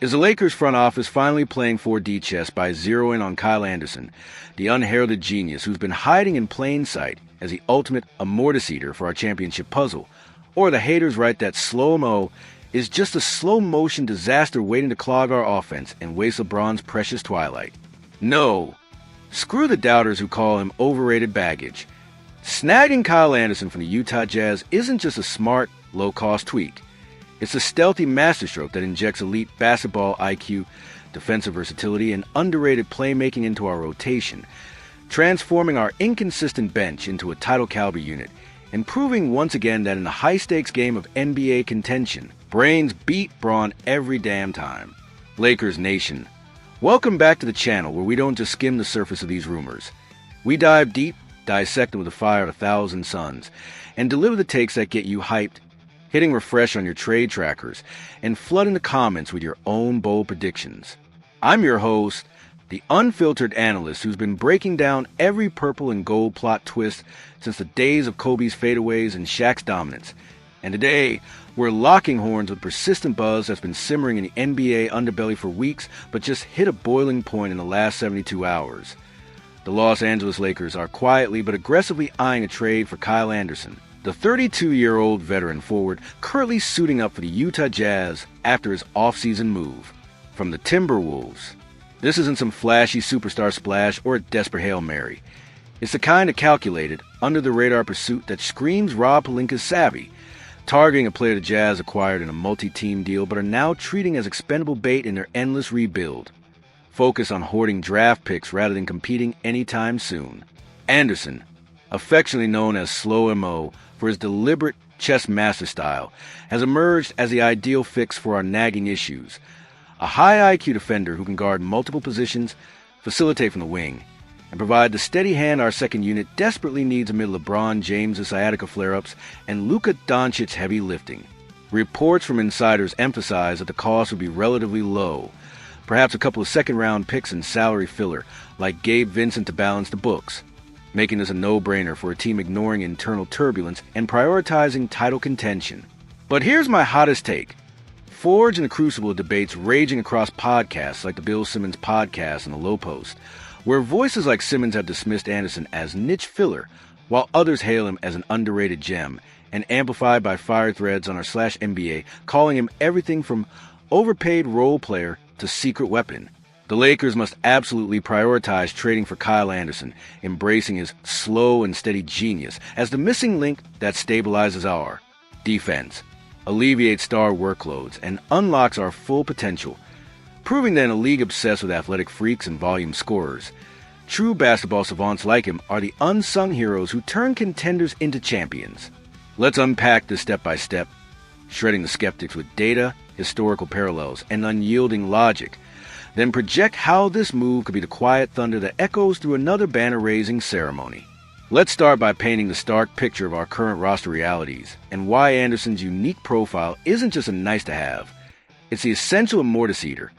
Is the Lakers front office finally playing 4D chess by zeroing on Kyle Anderson, the unheralded genius who's been hiding in plain sight as the ultimate amortis eater for our championship puzzle? Or the haters write that slow-mo is just a slow-motion disaster waiting to clog our offense and waste LeBron's precious twilight? No. Screw the doubters who call him overrated baggage. Snagging Kyle Anderson from the Utah Jazz isn't just a smart, low-cost tweak. It's a stealthy masterstroke that injects elite basketball IQ, defensive versatility, and underrated playmaking into our rotation, transforming our inconsistent bench into a title-caliber unit, and proving once again that in a high-stakes game of NBA contention, brains beat brawn every damn time. Lakers Nation, welcome back to the channel where we don't just skim the surface of these rumors. We dive deep, dissect them with the fire of 1,000 suns, and deliver the takes that get you hyped, hitting refresh on your trade trackers, and flooding the comments with your own bold predictions. I'm your host, the unfiltered analyst who's been breaking down every purple and gold plot twist since the days of Kobe's fadeaways and Shaq's dominance. And today, we're locking horns with persistent buzz that's been simmering in the NBA underbelly for weeks, but just hit a boiling point in the last 72 hours. The Los Angeles Lakers are quietly but aggressively eyeing a trade for Kyle Anderson, the 32-year-old veteran forward currently suiting up for the Utah Jazz after his offseason move from the Timberwolves. This isn't some flashy superstar splash or a desperate Hail Mary. It's the kind of calculated, under-the-radar pursuit that screams Rob Pelinka's savvy, targeting a player the Jazz acquired in a multi-team deal but are now treating as expendable bait in their endless rebuild. Focus on hoarding draft picks rather than competing anytime soon. Anderson, affectionately known as Slow Mo for his deliberate chess master style, has emerged as the ideal fix for our nagging issues. A high IQ defender who can guard multiple positions, facilitate from the wing, and provide the steady hand our second unit desperately needs amid LeBron James' sciatica flare-ups and Luka Doncic's heavy lifting. Reports from insiders emphasize that the cost would be relatively low, perhaps a couple of second-round picks and salary filler, like Gabe Vincent to balance the books, making this a no-brainer for a team ignoring internal turbulence and prioritizing title contention. But here's my hottest take. Forged in the crucible of debates raging across podcasts like the Bill Simmons podcast and the Low Post, where voices like Simmons have dismissed Anderson as niche filler, while others hail him as an underrated gem, and amplified by fire threads on our /NBA, calling him everything from overpaid role player to secret weapon. The Lakers must absolutely prioritize trading for Kyle Anderson, embracing his slow and steady genius as the missing link that stabilizes our defense, alleviates star workloads, and unlocks our full potential, proving that in a league obsessed with athletic freaks and volume scorers, true basketball savants like him are the unsung heroes who turn contenders into champions. Let's unpack this step by step, shredding the skeptics with data, historical parallels, and unyielding logic, then project how this move could be the quiet thunder that echoes through another banner-raising ceremony. Let's start by painting the stark picture of our current roster realities and why Anderson's unique profile isn't just a nice-to-have. It's the essential amortis eater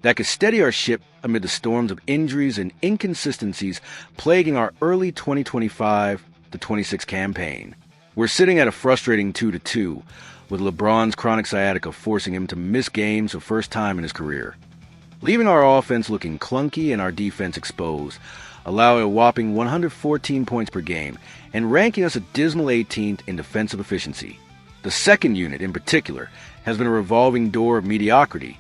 that could steady our ship amid the storms of injuries and inconsistencies plaguing our early 2025-26 campaign. We're sitting at a frustrating 2-2, with LeBron's chronic sciatica forcing him to miss games for the first time in his career, leaving our offense looking clunky and our defense exposed, allowing a whopping 114 points per game, and ranking us a dismal 18th in defensive efficiency. The second unit, in particular, has been a revolving door of mediocrity.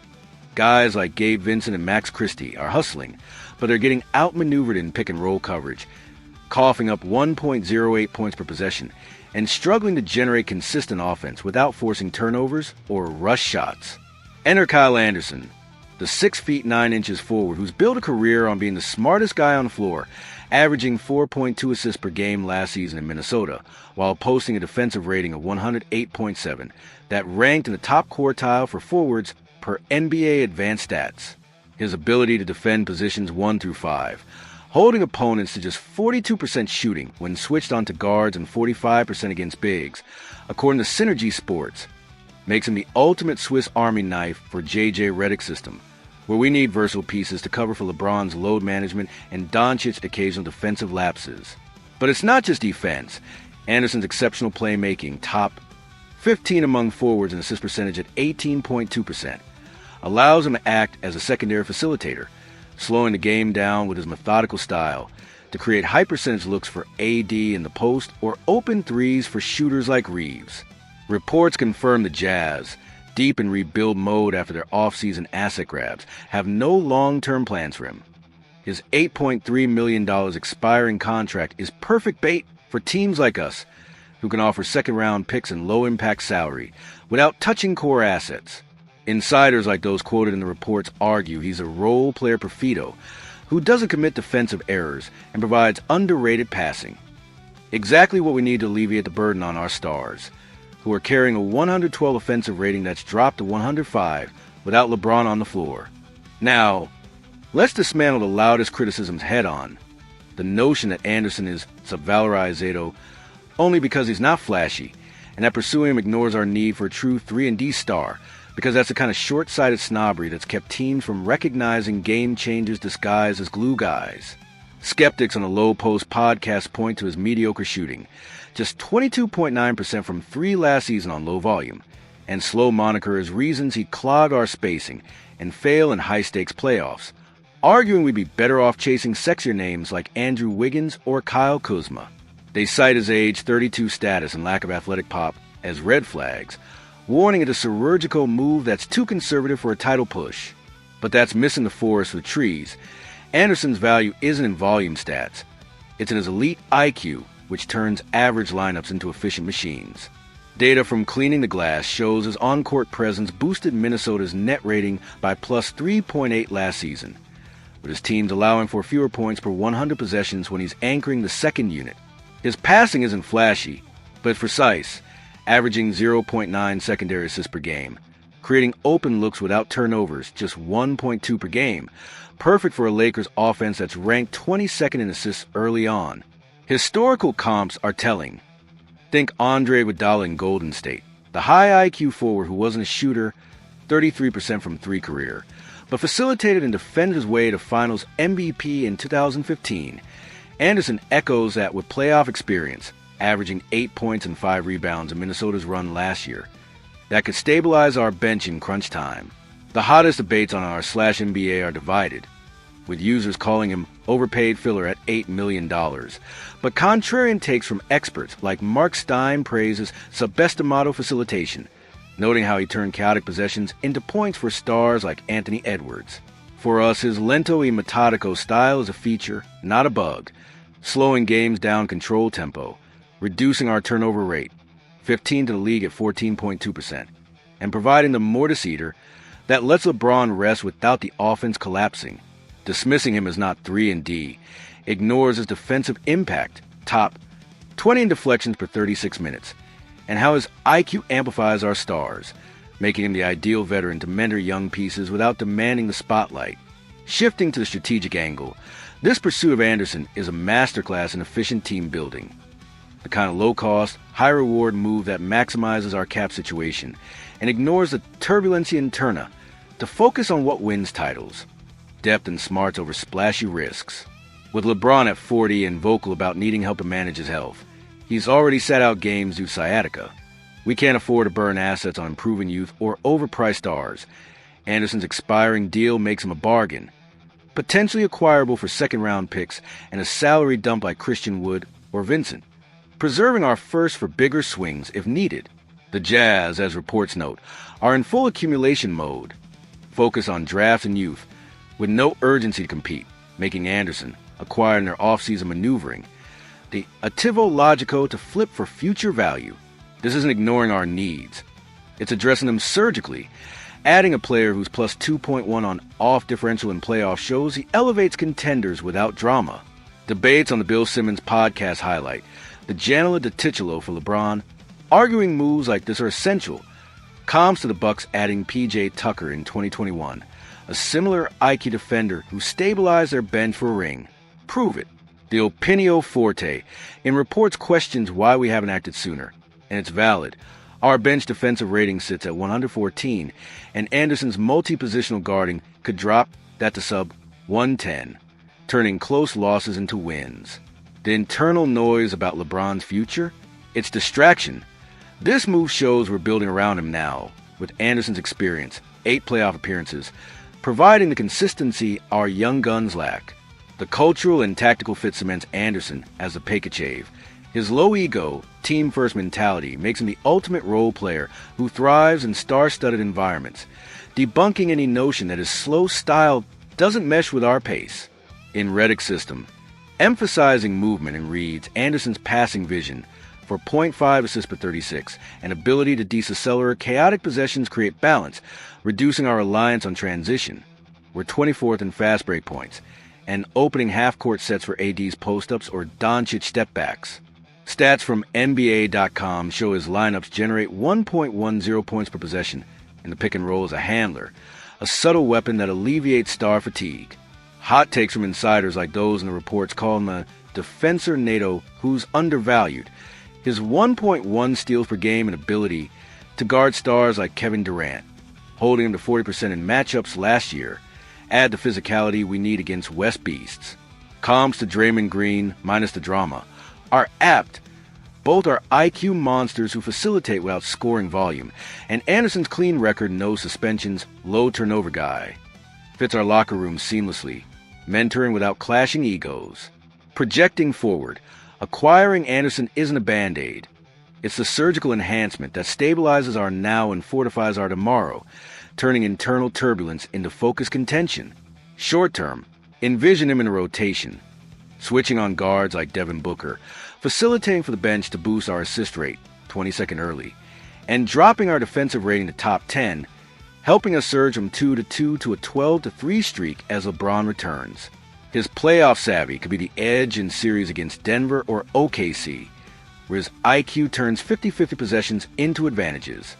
Guys like Gabe Vincent and Max Christie are hustling, but they're getting outmaneuvered in pick-and-roll coverage, coughing up 1.08 points per possession, and struggling to generate consistent offense without forcing turnovers or rush shots. Enter Kyle Anderson, the 6 feet 9 inches forward who's built a career on being the smartest guy on the floor, averaging 4.2 assists per game last season in Minnesota, while posting a defensive rating of 108.7 that ranked in the top quartile for forwards per NBA Advanced Stats. His ability to defend positions 1 through 5, holding opponents to just 42% shooting when switched onto guards and 45% against bigs, according to Synergy Sports, makes him the ultimate Swiss Army knife for J.J. Redick's system, where we need versatile pieces to cover for LeBron's load management and Doncic's occasional defensive lapses. But it's not just defense. Anderson's exceptional playmaking, top 15 among forwards in assist percentage at 18.2%, allows him to act as a secondary facilitator, slowing the game down with his methodical style to create high percentage looks for AD in the post or open threes for shooters like Reeves. Reports confirm the Jazz, deep in rebuild mode after their offseason asset grabs, have no long-term plans for him. His $8.3 million expiring contract is perfect bait for teams like us, who can offer second-round picks and low-impact salary without touching core assets. Insiders like those quoted in the reports argue he's a role-player perfido who doesn't commit defensive errors and provides underrated passing. Exactly what we need to alleviate the burden on our stars, who are carrying a 112 offensive rating that's dropped to 105 without LeBron on the floor. Now, let's dismantle the loudest criticisms head-on. The notion that Anderson is subvalorized Zato only because he's not flashy, and that pursuing him ignores our need for a true 3-and-D star, because that's the kind of short-sighted snobbery that's kept teams from recognizing game changers disguised as glue guys. Skeptics on the Low Post podcast point to his mediocre shooting, just 22.9% from 3 last season on low volume, and slow moniker as reasons he clog our spacing and fail in high-stakes playoffs, arguing we'd be better off chasing sexier names like Andrew Wiggins or Kyle Kuzma. They cite his age, 32 status, and lack of athletic pop as red flags, warning it a chirurgical move that's too conservative for a title push. But that's missing the forest with trees. Anderson's value isn't in volume stats. It's in his elite IQ, which turns average lineups into efficient machines. Data from Cleaning the Glass shows his on-court presence boosted Minnesota's net rating by plus 3.8 last season, with his teams allowing for fewer points per 100 possessions when he's anchoring the second unit. His passing isn't flashy, but it's precise, averaging 0.9 secondary assists per game, creating open looks without turnovers, just 1.2 per game, perfect for a Lakers offense that's ranked 22nd in assists early on. Historical comps are telling. Think Andre Iguodala in Golden State, the high IQ forward who wasn't a shooter, 33% from 3 career, but facilitated and defended his way to Finals MVP in 2015. Anderson echoes that with playoff experience, averaging 8 points and 5 rebounds in Minnesota's run last year, that could stabilize our bench in crunch time. The hottest debates on our /NBA are divided, with users calling him overpaid filler at $8 million. But contrarian takes from experts like Mark Stein praises subestimato facilitation, noting how he turned chaotic possessions into points for stars like Anthony Edwards. For us, his lento y metodico style is a feature, not a bug, slowing games down control tempo, reducing our turnover rate, 15 to the league at 14.2%, and providing the mortis eater that lets LeBron rest without the offense collapsing. Dismissing him as not 3-and-D ignores his defensive impact, top 20 in deflections per 36 minutes, and how his IQ amplifies our stars, making him the ideal veteran to mentor young pieces without demanding the spotlight. Shifting to the strategic angle, this pursuit of Anderson is a masterclass in efficient team building. The kind of low-cost, high-reward move that maximizes our cap situation and ignores the turbulency interna to focus on what wins titles. Depth and smarts over splashy risks. With LeBron at 40 and vocal about needing help to manage his health, he's already sat out games due to sciatica. We can't afford to burn assets on improving youth or overpriced stars. Anderson's expiring deal makes him a bargain, potentially acquirable for second-round picks and a salary dump like Christian Wood or Vincent, preserving our first for bigger swings if needed. The Jazz, as reports note, are in full accumulation mode, focused on draft and youth, with no urgency to compete, making Anderson, acquired in their offseason maneuvering, the ativo logico to flip for future value. This isn't ignoring our needs. It's addressing them surgically. Adding a player who's plus 2.1 on off differential in playoff shows he elevates contenders without drama. Debates on the Bill Simmons podcast highlight the Janela de Titulo for LeBron, arguing moves like this are essential. Comps to the Bucks adding P.J. Tucker in 2021, a similar IQ defender who stabilized their bench for a ring. Prove it. The opinio forte in reports questions why we haven't acted sooner, and it's valid. Our bench defensive rating sits at 114, and Anderson's multi-positional guarding could drop that to sub 110, turning close losses into wins. The internal noise about LeBron's future? It's distraction. This move shows we're building around him now, with Anderson's experience, 8 playoff appearances, providing the consistency our young guns lack. The cultural and tactical fit cements Anderson as the Pekachev. His low ego, team-first mentality makes him the ultimate role player who thrives in star-studded environments, debunking any notion that his slow style doesn't mesh with our pace. In Reddick's system, emphasizing movement and reads Anderson's passing vision for .5 assists per 36 and ability to decelerate chaotic possessions create balance, reducing our reliance on transition. We're 24th in fast break points and opening half-court sets for AD's post-ups or Doncic step-backs. Stats from NBA.com show his lineups generate 1.10 points per possession in the pick and roll as a handler, a subtle weapon that alleviates star fatigue. Hot takes from insiders like those in the reports call him a defensor nato who's undervalued. His 1.1 steals per game and ability to guard stars like Kevin Durant, holding him to 40% in matchups last year, add the physicality we need against West Beasts. Comps to Draymond Green, minus the drama, are apt. Both are IQ monsters who facilitate without scoring volume, and Anderson's clean record, no suspensions, low turnover guy. Fits our locker room seamlessly, mentoring without clashing egos. Projecting forward, acquiring Anderson isn't a band-aid. It's the surgical enhancement that stabilizes our now and fortifies our tomorrow, turning internal turbulence into focused contention. Short term, envision him in a rotation, switching on guards like Devin Booker, facilitating for the bench to boost our assist rate 22nd early, and dropping our defensive rating to top 10, helping us surge from 2-2 to a 12-3 streak as LeBron returns. His playoff savvy could be the edge in series against Denver or OKC, where his IQ turns 50-50 possessions into advantages.